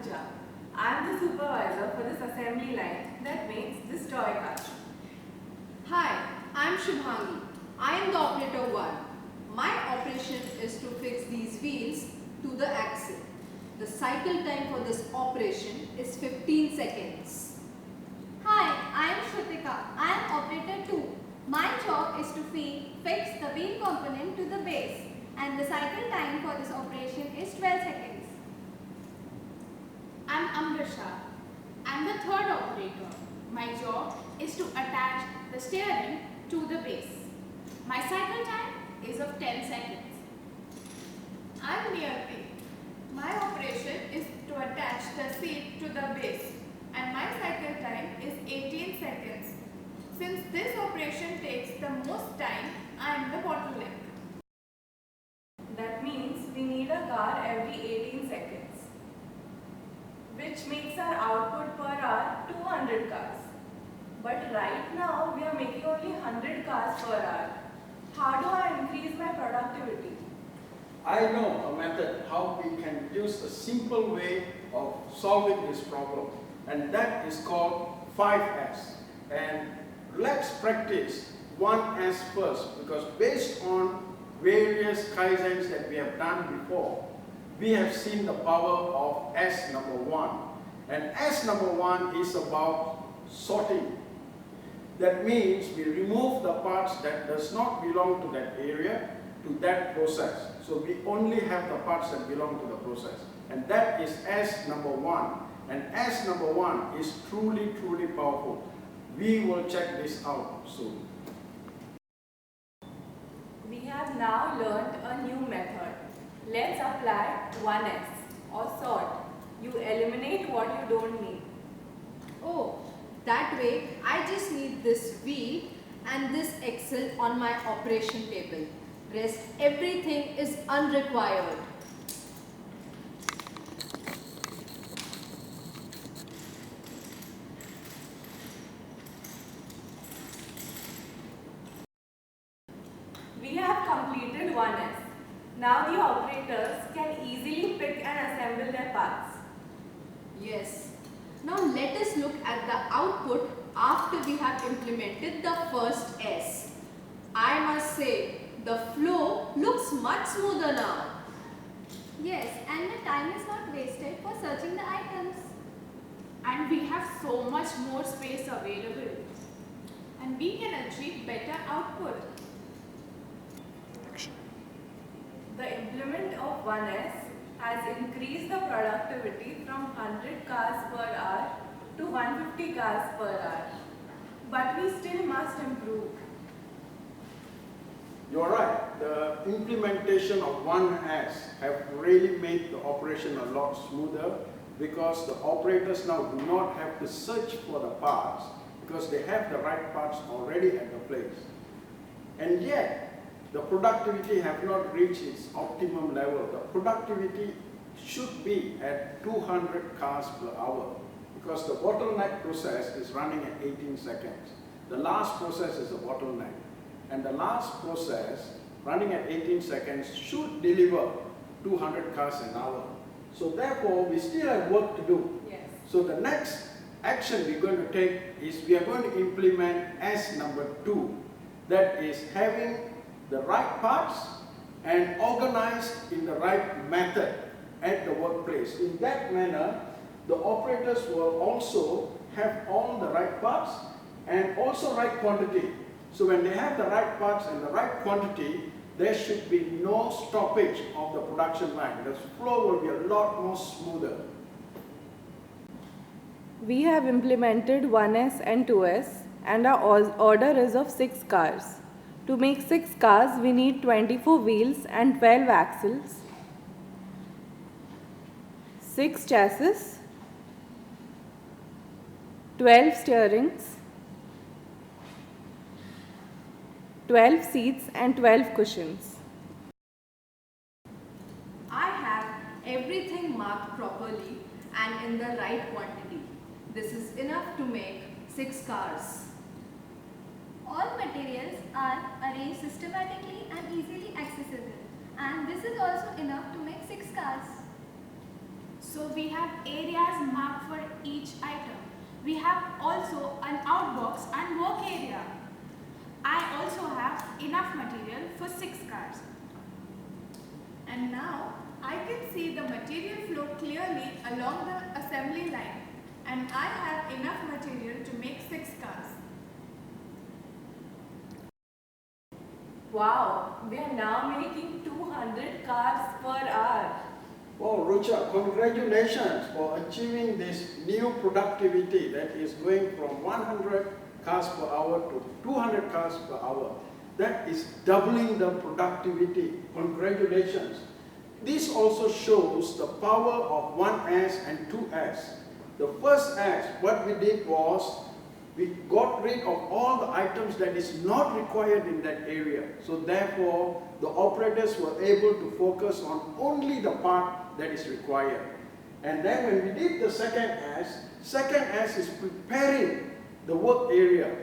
Rucha. I am the supervisor for this assembly line that makes this toy car. Hi, I am Shubhangi. I am the operator 1. My operation is to fix these wheels to the axle. The cycle time for this operation is 15 seconds. Hi, I am Shrutika. I am operator 2. My job is to fix the wheel component to the base, and the cycle time for this operation is 12 seconds. I'm Amrsha. I'm the third operator. My job is to attach the steering to the base. My cycle time is of 10 seconds. I'm Niyati. My operation is to attach the seat to the base, and my cycle time is 18 seconds. Since this operation takes the most time, I am the bottleneck. That means we need a car every 18 seconds, which makes our output per hour 200 cars. But right now we are making only 100 cars per hour. How do I increase my productivity? I know a method how we can use a simple way of solving this problem, and that is called 5S. And let's practice 1S first, because based on various kaizens that we have done before, we have seen the power of S number 1. And S number 1 is about sorting. That means we remove the parts that does not belong to that area, to that process. So we only have the parts that belong to the process. And that is S number 1. And S number 1 is truly, truly powerful. We will check this out soon. We have now learned a new method. Let's apply 1S or sort. You eliminate what you don't need. Oh, that way I just need this wheel and this axle on my operation table. Rest everything is unrequired. We have completed 1S. Now the operators can easily pick and assemble their parts. Yes. Now let us look at the output after we have implemented the first S. I must say, the flow looks much smoother now. Yes, and the time is not wasted for searching the items. And we have so much more space available. And we can achieve better output. The implement of 1S has increased the productivity from 100 cars per hour to 150 cars per hour. But we still must improve. You're right, the implementation of 1S have really made the operation a lot smoother, because the operators now do not have to search for the parts, because they have the right parts already at the place. And yet, the productivity have not reached its optimum level. The productivity should be at 200 cars per hour, because the bottleneck process is running at 18 seconds. The last process is a bottleneck. And the last process, running at 18 seconds, should deliver 200 cars an hour. So therefore, we still have work to do. Yes. So the next action we're going to take is we are going to implement S number 2. That is having the right parts and organized in the right method at the workplace. In that manner, the operators will also have all the right parts and also right quantity. So when they have the right parts and the right quantity, there should be no stoppage of the production line. The flow will be a lot more smoother. We have implemented 1S and 2S, and our order is of 6 cars. To make 6 cars, we need 24 wheels and 12 axles, 6 chassis, 12 steerings, 12 seats and 12 cushions. I have everything marked properly and in the right quantity. This is enough to make 6 cars. All materials are arranged systematically and easily accessible, and this is also enough to make 6 cars. So we have areas marked for each item. We have also an outbox and work area. I also have enough material for 6 cars. And now I can see the material flow clearly along the assembly line, and I have enough material to make 6 cars. Wow, we are now making 200 cars per hour. Well, Rucha, congratulations for achieving this new productivity that is going from 100 cars per hour to 200 cars per hour. That is doubling the productivity. Congratulations. This also shows the power of 1S and 2S. The first S, what we did was, we got rid of all the items that is not required in that area. So therefore, the operators were able to focus on only the part that is required. And then when we did the second S is preparing the work area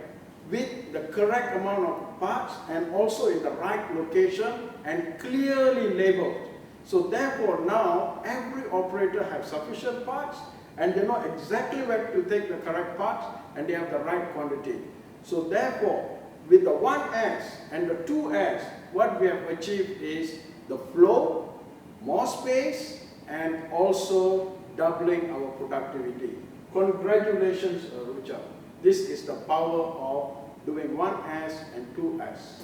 with the correct amount of parts and also in the right location and clearly labeled. So therefore now every operator has sufficient parts and they know exactly where to take the correct parts and they have the right quantity. So therefore, with the 1S and the 2S, what we have achieved is the flow, more space, and also doubling our productivity. Congratulations, Rucha. This is the power of doing 1S and 2S.